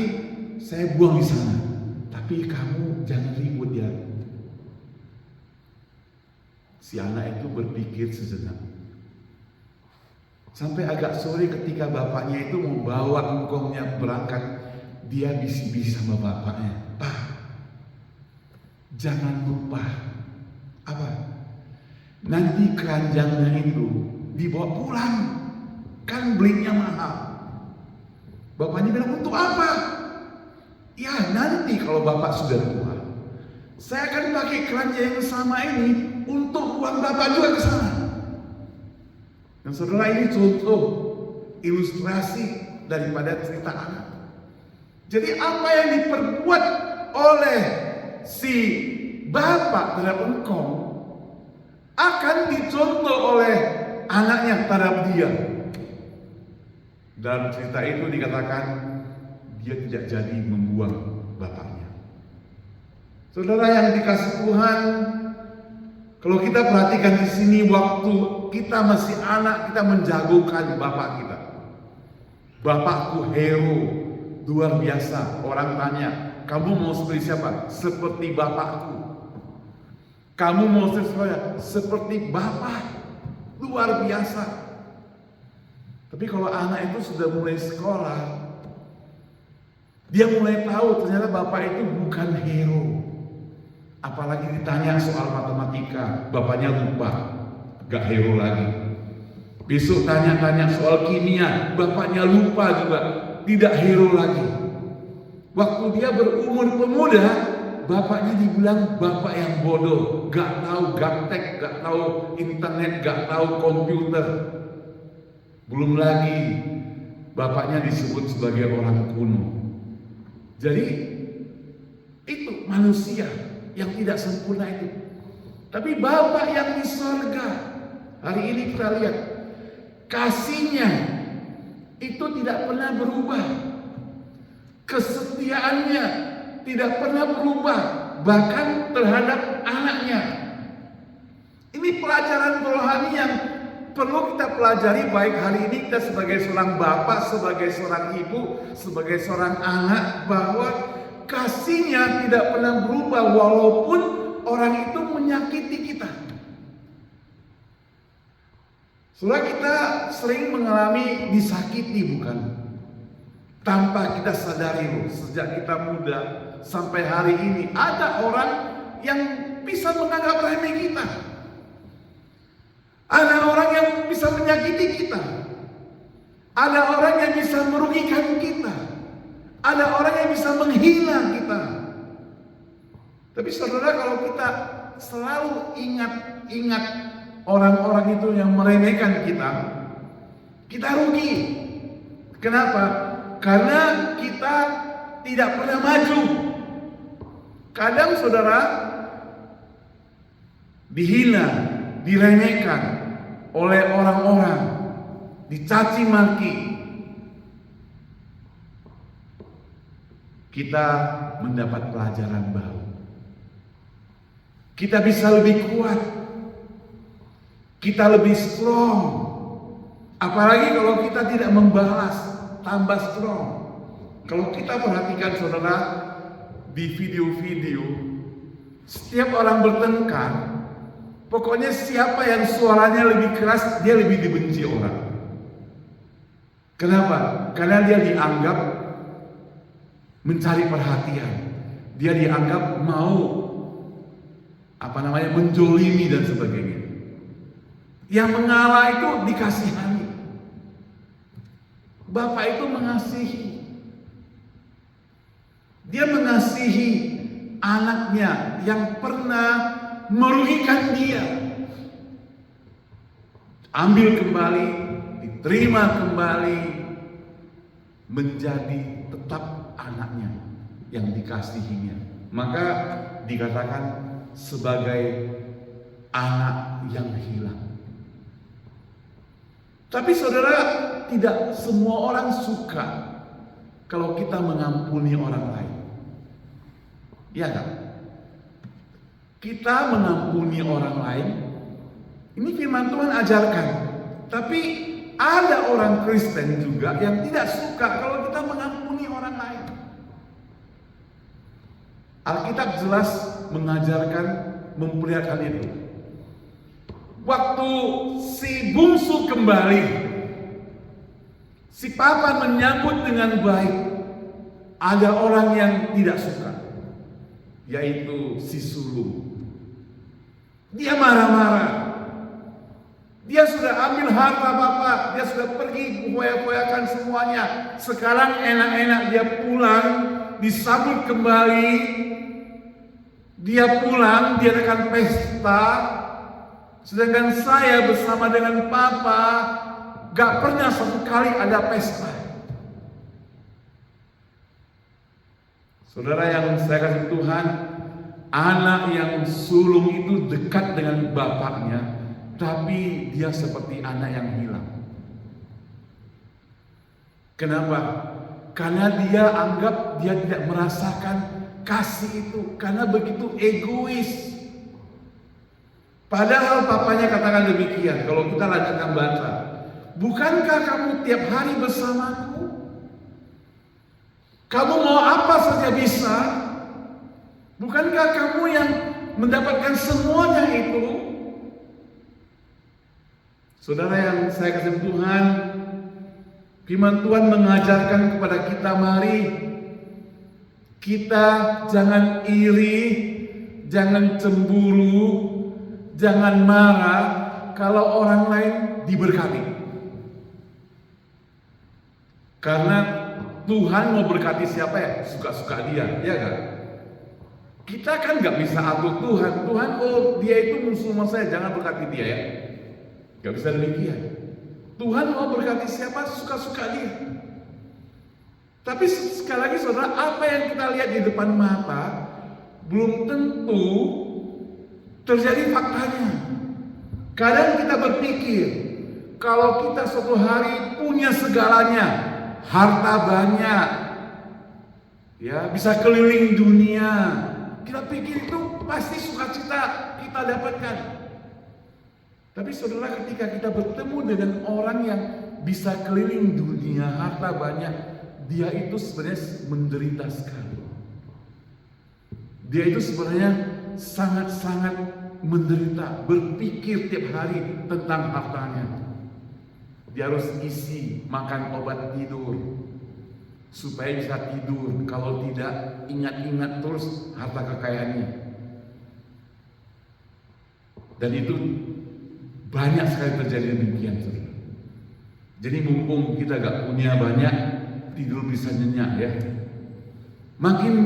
saya buang di sana, tapi kamu jangan ribut ya. Si anak itu berpikir sejenak. Sampai agak sore ketika bapaknya itu mau bawa engkongnya berangkat, dia bisik-bisik sama bapaknya, "Pak, jangan lupa apa? Nanti keranjangnya itu dibawa pulang, kan belinya mahal." Bapaknya bilang, "Untuk apa?" "Ya nanti kalau bapak sudah tua, saya akan pakai keranjang yang sama ini untuk buang bapak juga ke sana." Dan saudara, ini contoh ilustrasi daripada cerita anak. Jadi apa yang diperbuat oleh si bapak terhadap engkau akan dicontoh oleh anaknya terhadap dia. Dalam cerita itu dikatakan dia tidak jadi membuang bapaknya. Saudara yang dikasih Tuhan, kalau kita perhatikan di sini, waktu kita masih anak, kita menjagokan bapak kita. Bapakku hero, luar biasa. Orang tanya, "Kamu mau seperti siapa?" "Seperti bapakku." "Kamu mau seperti siapa?" "Seperti bapak." Luar biasa. Tapi kalau anak itu sudah mulai sekolah, dia mulai tahu ternyata bapak itu bukan hero. Apalagi ditanya soal matematika, bapaknya lupa, gak hero lagi. Besok tanya-tanya soal kimia, bapaknya lupa juga, tidak hero lagi. Waktu dia berumur pemuda, bapaknya dibilang bapak yang bodoh, gak tahu gaptek, gak tahu internet, gak tahu komputer. Belum lagi bapaknya disebut sebagai orang kuno. Jadi itu manusia yang tidak sempurna itu. Tapi Bapa yang di sorga, hari ini kita lihat kasihnya itu tidak pernah berubah. Kesetiaannya tidak pernah berubah, bahkan terhadap anaknya. Ini pelajaran rohani yang perlu kita pelajari, baik hari ini kita sebagai seorang bapak, sebagai seorang ibu, sebagai seorang anak, bahwa kasihnya tidak pernah berubah walaupun orang itu menyakiti kita. Saudara, kita sering mengalami disakiti, bukan? Tanpa kita sadari loh, sejak kita muda sampai hari ini ada orang yang bisa menganggap remeh kita. Ada orang yang bisa menyakiti kita. Ada orang yang bisa merugikan kita. Ada orang yang bisa menghina kita. Tapi saudara, kalau kita selalu ingat orang-orang itu yang meremehkan kita, kita rugi. Kenapa? Karena kita tidak pernah maju. Kadang saudara dihina, diremehkan oleh orang-orang, dicaci maki, kita mendapat pelajaran baru. Kita bisa lebih kuat, kita lebih strong. Apalagi kalau kita tidak membalas, tambah strong. Kalau kita perhatikan saudara, di video-video setiap orang bertengkar, pokoknya siapa yang suaranya lebih keras, dia lebih dibenci orang. Kenapa? Karena dia dianggap mencari perhatian. Dia dianggap mau menjolimi dan sebagainya. Yang mengalah itu dikasihani. Bapak itu mengasihi. Dia mengasihi anaknya yang pernah merugikan dia. Ambil kembali, diterima kembali, menjadi tetap anaknya yang dikasihinya. Maka dikatakan sebagai anak yang hilang. Tapi saudara, tidak semua orang suka kalau kita mengampuni orang lain? Iya kan? Kita mengampuni orang lain. Ini firman Tuhan ajarkan. Tapi ada orang Kristen juga yang tidak suka kalau kita mengampuni orang lain. Alkitab jelas mengajarkan, memperlihatkan itu. Waktu si bungsu kembali, si papa menyambut dengan baik. Ada orang yang tidak suka, yaitu si sulung. Dia marah-marah. Dia sudah ambil harta bapak, dia sudah pergi foya-foyakan semuanya. Sekarang enak-enak dia pulang, disambut kembali. Dia pulang, dia akan pesta. Sedangkan saya bersama dengan papa gak pernah satu kali ada pesta. Saudara yang saya kasih Tuhan, anak yang sulung itu dekat dengan bapaknya, tapi dia seperti anak yang hilang. Kenapa? Karena dia anggap dia tidak merasakan kasih itu, karena begitu egois. Padahal papanya katakan demikian. Kalau kita lanjutkan baca, bukankah kamu tiap hari bersamaku? Kamu mau apa saja bisa? Bukankah kamu yang mendapatkan semuanya itu? Saudara yang saya kasih Tuhan, firman Tuhan mengajarkan kepada kita, mari kita jangan iri, jangan cemburu, jangan marah kalau orang lain diberkati. Karena Tuhan mau berkati siapa ya? Suka-suka dia, ya kan? Kita kan gak bisa atur Tuhan. Tuhan, oh dia itu musuh saya, jangan berkati dia ya. Gak bisa demikian. Tuhan mau berkati siapa? Suka-suka dia. Tapi sekali lagi saudara, apa yang kita lihat di depan mata belum tentu terjadi faktanya. Kadang kita berpikir, kalau kita suatu hari punya segalanya, harta banyak, ya bisa keliling dunia, kita pikir itu pasti sukacita kita dapatkan. Tapi saudara, ketika kita bertemu dengan orang yang bisa keliling dunia, harta banyak, dia itu sebenarnya menderita sekali. Dia itu sebenarnya sangat-sangat menderita, berpikir tiap hari tentang hartanya. Dia harus isi, makan obat tidur, supaya bisa tidur. Kalau tidak, ingat-ingat terus harta kekayaannya. Dan itu banyak sekali terjadi demikian. Jadi mumpung kita gak punya banyak, tidur bisa nyenyak ya. Makin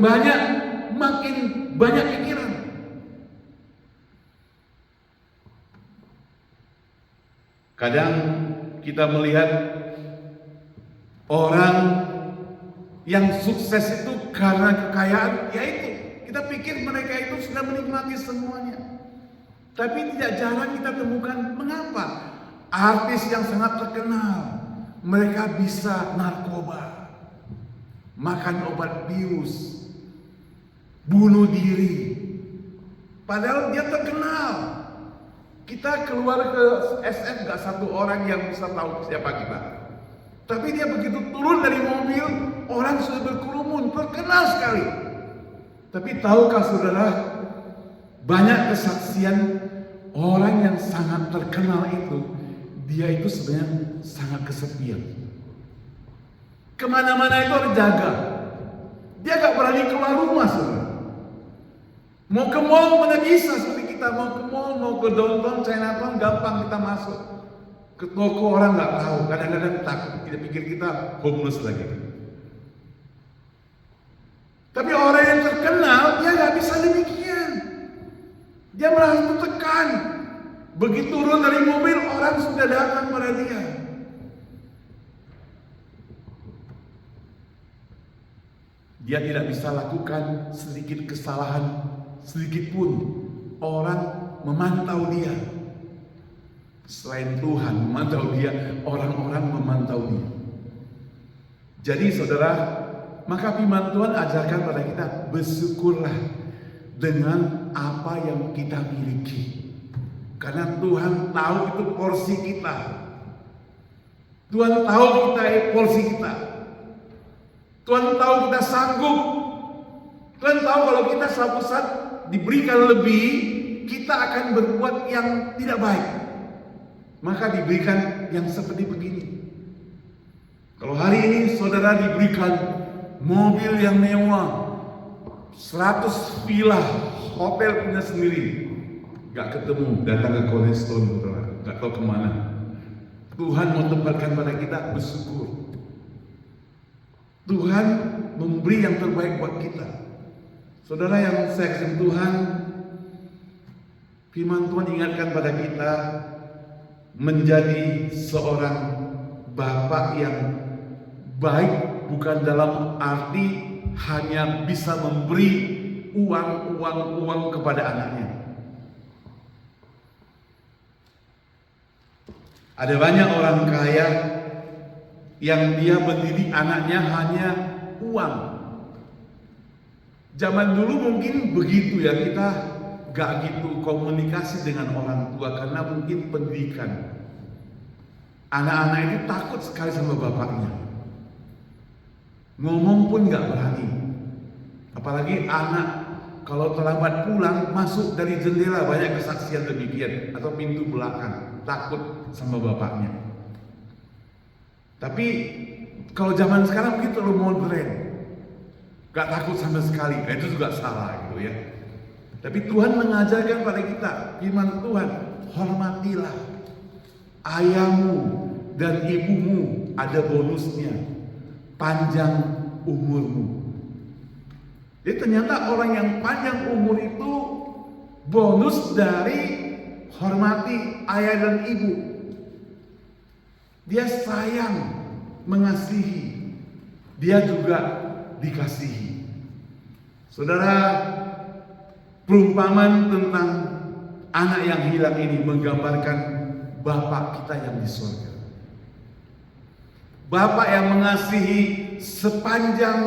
banyak pikiran. Kadang kita melihat orang yang sukses itu karena kekayaan, yaitu kita pikir mereka itu sudah menikmati semuanya. Tapi tidak jarang kita temukan mengapa artis yang sangat terkenal mereka bisa narkoba, makan obat bius, bunuh diri. Padahal dia terkenal. Kita keluar ke SF gak satu orang yang bisa tahu siapa kita. Tapi dia begitu turun dari mobil, orang sudah berkerumun, terkenal sekali. Tapi tahukah saudara, banyak kesaksian orang yang sangat terkenal itu, dia itu sebenarnya sangat kesepian. Kemana-mana itu harus jaga. Dia gak berani keluar rumah, saudara. Mau ke mall mana bisa seperti kita, mau ke mall, mau ke downtown, Chinatown, gampang kita masuk. Ke toko orang gak tahu, kadang-kadang takut, kita pikir kita homeless lagi. Tapi orang yang terkenal, dia gak bisa demikian. Dia merasa tertekan. Begitu turun dari mobil, orang sudah datang pada dia. Dia tidak bisa lakukan sedikit kesalahan, sedikit pun orang memantau dia. Selain Tuhan memantau dia, orang-orang memantau dia. Jadi saudara, Maka firman Tuhan ajarkan pada kita, bersyukurlah dengan apa yang kita miliki. Karena Tuhan tahu itu porsi kita. Tuhan tahu kita porsi kita. Tuhan tahu kita sanggup. Tuhan tahu kalau kita suatu saat diberikan lebih, kita akan berbuat yang tidak baik. Maka diberikan yang seperti begini. Kalau hari ini saudara diberikan mobil yang mewah, 100 villa, hotel punya sendiri, gak ketemu, datang ke Cornerstone, gak tahu kemana. Tuhan mau tempatkan pada kita bersyukur. Tuhan memberi yang terbaik buat kita. Saudara yang saya kasih Tuhan, firman Tuhan ingatkan pada kita menjadi seorang bapak yang baik, bukan dalam arti hanya bisa memberi uang kepada anaknya. Ada banyak orang kaya yang dia mendidik anaknya hanya uang. Zaman dulu mungkin begitu ya, kita gak gitu komunikasi dengan orang tua karena mungkin pendidikan. Anak-anak itu takut sekali sama bapaknya. Ngomong pun gak berani. Apalagi anak kalau terlambat pulang, masuk dari jendela, banyak kesaksian demikian, atau pintu belakang, takut sama bapaknya. Tapi kalau zaman sekarang mungkin terlalu modern, gak takut sama sekali. Itu juga salah gitu ya. Tapi Tuhan mengajarkan pada kita, firman Tuhan, hormatilah ayahmu dan ibumu, ada bonusnya, panjang umurmu. Jadi ternyata orang yang panjang umur itu bonus dari hormati ayah dan ibu. Dia sayang, mengasihi, dia juga dikasihi. Saudara, perumpamaan tentang anak yang hilang ini menggambarkan Bapa kita yang di surga. Bapa yang mengasihi sepanjang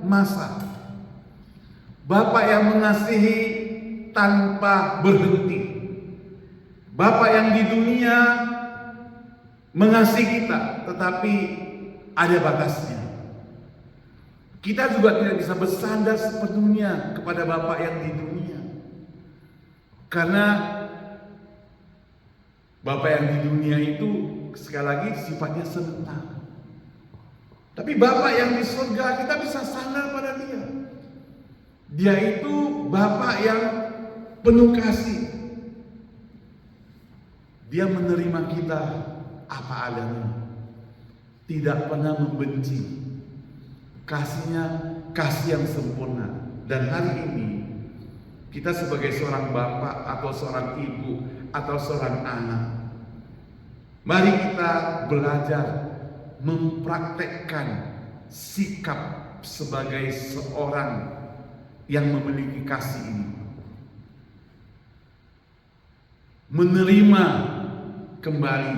masa. Bapa yang mengasihi tanpa berhenti. Bapa yang di dunia mengasihi kita, tetapi ada batasnya. Kita juga tidak bisa bersandar sepenuhnya kepada Bapa yang di dunia. Karena Bapa yang di dunia itu sekali lagi sifatnya sementara. Tapi Bapa yang di surga kita bisa sandar pada Dia. Dia itu Bapa yang penuh kasih. Dia menerima kita apa adanya. Tidak pernah membenci. Kasihnya kasih yang sempurna. Dan hari ini kita sebagai seorang bapak atau seorang ibu atau seorang anak, mari kita belajar mempraktekkan sikap sebagai seorang yang memiliki kasih ini. Menerima kembali.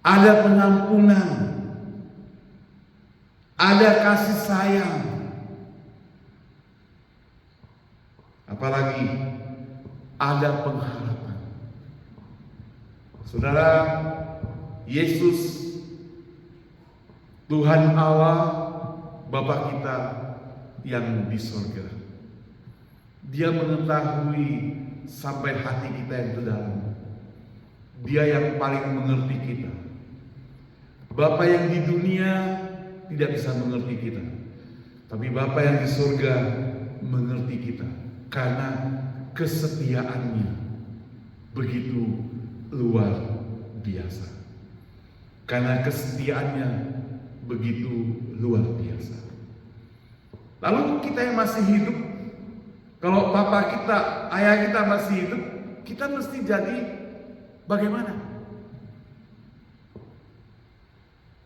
Ada pengampunan. Ada kasih sayang. Apalagi ada pengharapan. Saudara, Yesus, Tuhan Allah, Bapa kita yang di surga, Dia mengetahui sampai hati kita yang terdalam. Dia yang paling mengerti kita. Bapa yang di dunia tidak bisa mengerti kita, tapi Bapa yang di surga mengerti kita karena kesetiaannya begitu luar biasa. Karena kesetiaannya begitu luar biasa. Lalu kita yang masih hidup, kalau papa kita, ayah kita masih hidup, kita mesti jadi bagaimana?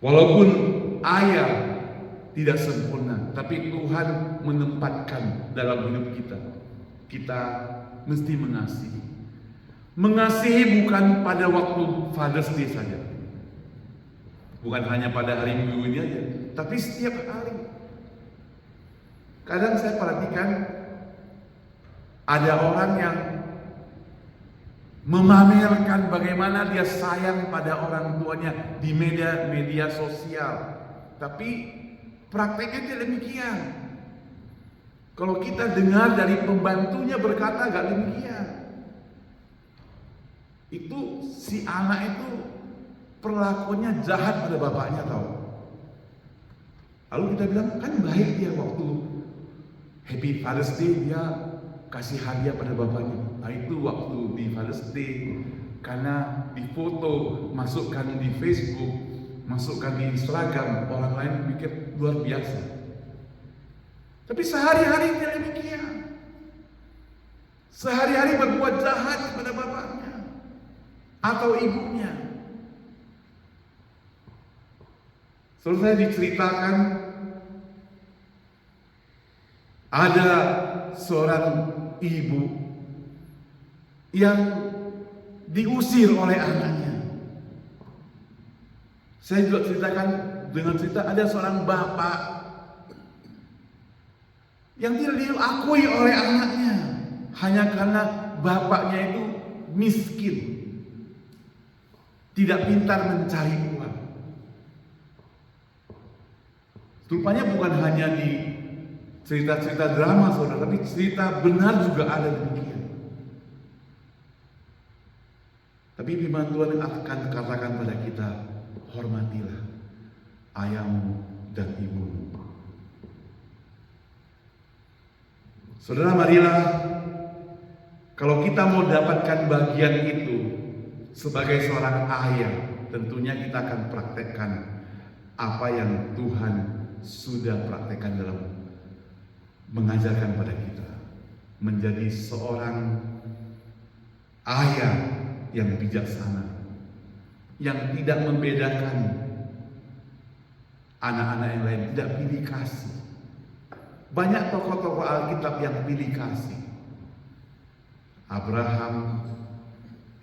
Walaupun ayah tidak sempurna, tapi Tuhan menempatkan dalam hidup kita. Kita mesti mengasihi. Mengasihi bukan pada waktu Father's Day saja. Bukan hanya pada hari Minggu ini aja, tapi setiap hari. Kadang saya perhatikan ada orang yang memamerkan bagaimana dia sayang pada orang tuanya di media sosial. Tapi prakteknya tidak demikian. Kalau kita dengar dari pembantunya berkata gak demikian. Itu si anak itu perlakuannya jahat pada bapaknya tahu. Lalu kita bilang kan baik dia waktu Happy Father's Day dia kasih hadiah pada bapaknya. Nah itu waktu di Father's Day karena difoto, masukkan di Facebook, masukkan di Instagram, orang lain pikir luar biasa. Tapi sehari-hari dia demikian. Sehari-hari berbuat jahat kepada bapaknya atau ibunya. Selesai diceritakan ada seorang ibu yang diusir oleh anaknya. Saya juga ceritakan dengan cerita ada seorang bapak yang tidak diakui oleh anaknya hanya karena bapaknya itu miskin, tidak pintar mencari uang. Rupanya bukan hanya di cerita-cerita drama saudara, tapi cerita benar juga ada demikian. Tapi firman Tuhan akan katakan pada kita, hormatilah ayahmu dan ibumu. Saudara, marilah kalau kita mau dapatkan bagian itu sebagai seorang ayah, tentunya kita akan praktekkan apa yang Tuhan sudah praktekkan dalam mengajarkan pada kita menjadi seorang ayah yang bijaksana, yang tidak membedakan anak-anak yang lain, tidak pilih kasih. Banyak tokoh-tokoh Alkitab yang pilih kasih. Abraham,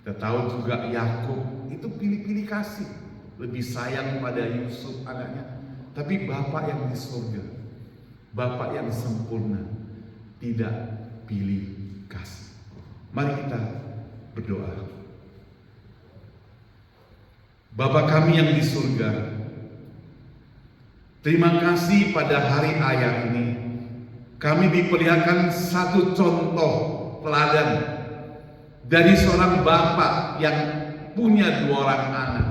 kita tahu juga Yakub itu pilih-pilih kasih, lebih sayang pada Yusuf anaknya. Tapi Bapak yang di surga, Bapak yang sempurna, tidak pilih kasih. Mari kita berdoa. Bapa kami yang di surga, terima kasih pada hari ayah ini. Kami diperlihatkan satu contoh teladan dari seorang bapak yang punya 2 orang anak.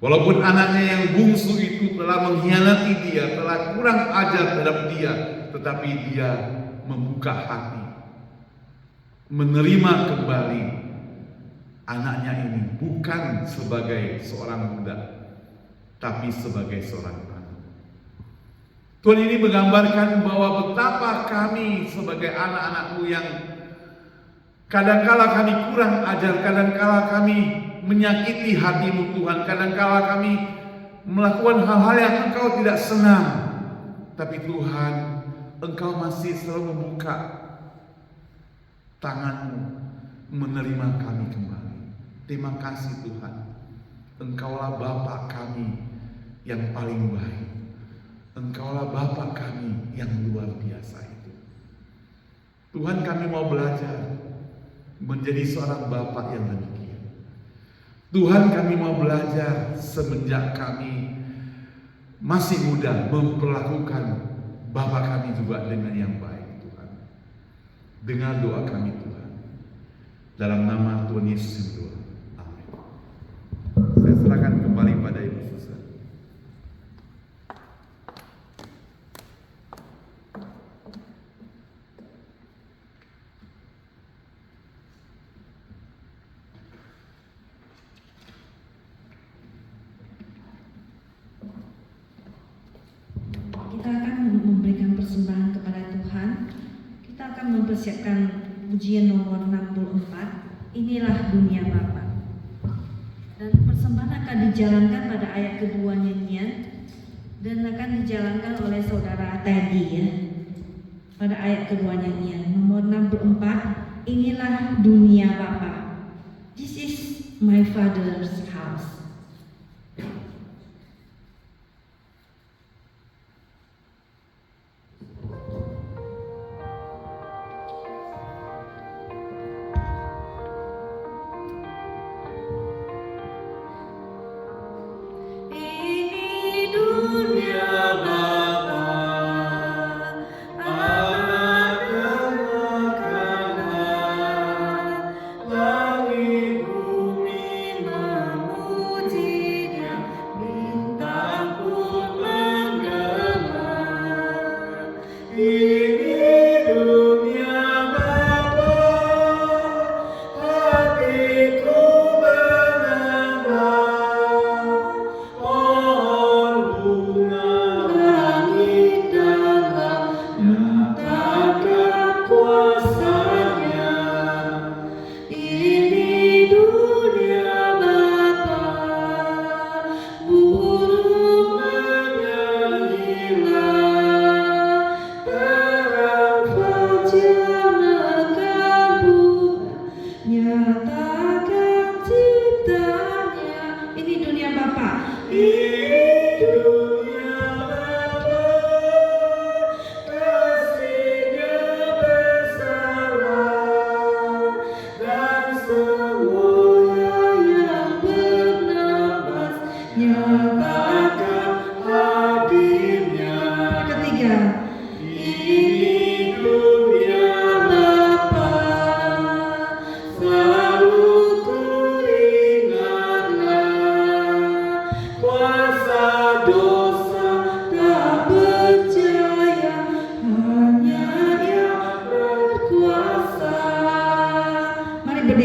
Walaupun anaknya yang bungsu itu telah mengkhianati dia, telah kurang ajar terhadap dia, tetapi dia membuka hati, menerima kembali anaknya ini bukan sebagai seorang budak, tapi sebagai seorang anak. Tuhan ini menggambarkan bahwa betapa kami sebagai anak-anak-Mu yang kadangkala kami kurang ajar, kadangkala kami menyakiti hati-Mu Tuhan, kadangkala kami melakukan hal-hal yang Engkau tidak senang. Tapi Tuhan, Engkau masih selalu membuka tangan-Mu menerima kami kembali. Terima kasih Tuhan, Engkaulah Bapa kami yang paling baik. Engkaulah Bapa kami yang luar biasa itu. Tuhan, kami mau belajar menjadi seorang Bapa yang demikian. Tuhan, kami mau belajar semenjak kami masih muda memperlakukan Bapa kami juga dengan yang baik Tuhan. Dengar doa kami Tuhan. Dalam nama Tuhan Yesus berdoa. Amin. Saya serahkan kembali pada Ibu Susan. Kita akan memberikan persembahan kepada Tuhan. Kita akan mempersiapkan pujian nomor 64, Inilah Dunia Bapa. Dan persembahan akan dijalankan pada ayat kedua nyanyian dan akan dijalankan oleh saudara Teddy ya. Pada ayat kedua nyanyian nomor 64, Inilah Dunia Bapa. This is my Father's house.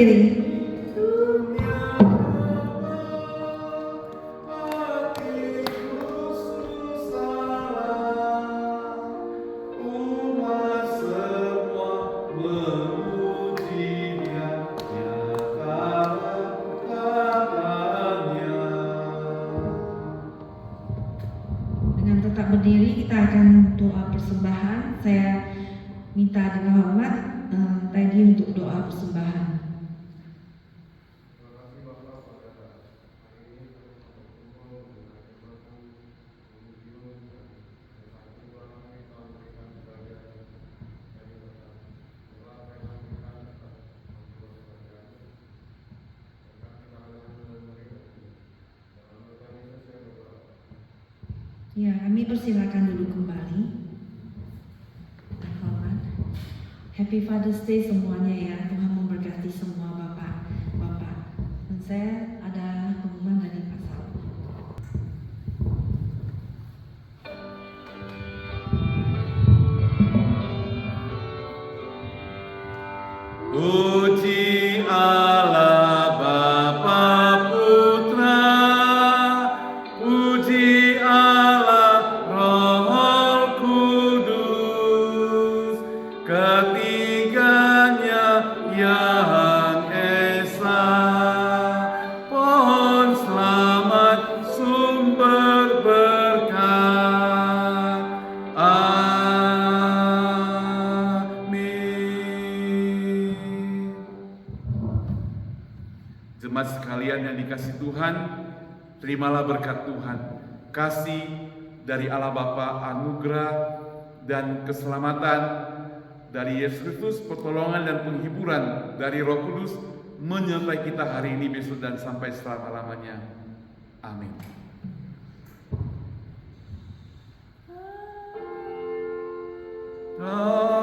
berdiri. Dengan tetap berdiri kita akan doa persembahan. Saya minta dengan hormat tadi untuk doa persembahan. Ya, kami persilakan dulu kembali. Dengan hormat. Happy Father's Day semuanya ya. Tuhan memberkati semua bapak-bapak. Dan saya ada pengumuman dari Pak Saul. Puji Allah Bapa Putra, puji Allah Roh Kudus, ketiganya yang esa. Pohon selamat sumber berkat. Amin. Jemaat sekalian yang dikasihi Tuhan, terimalah berkat Tuhan, kasih dari Allah Bapa, anugerah dan keselamatan dari Yesus Kristus, pertolongan dan penghiburan dari Roh Kudus menyertai kita hari ini, besok dan sampai selama-lamanya. Amin. Oh.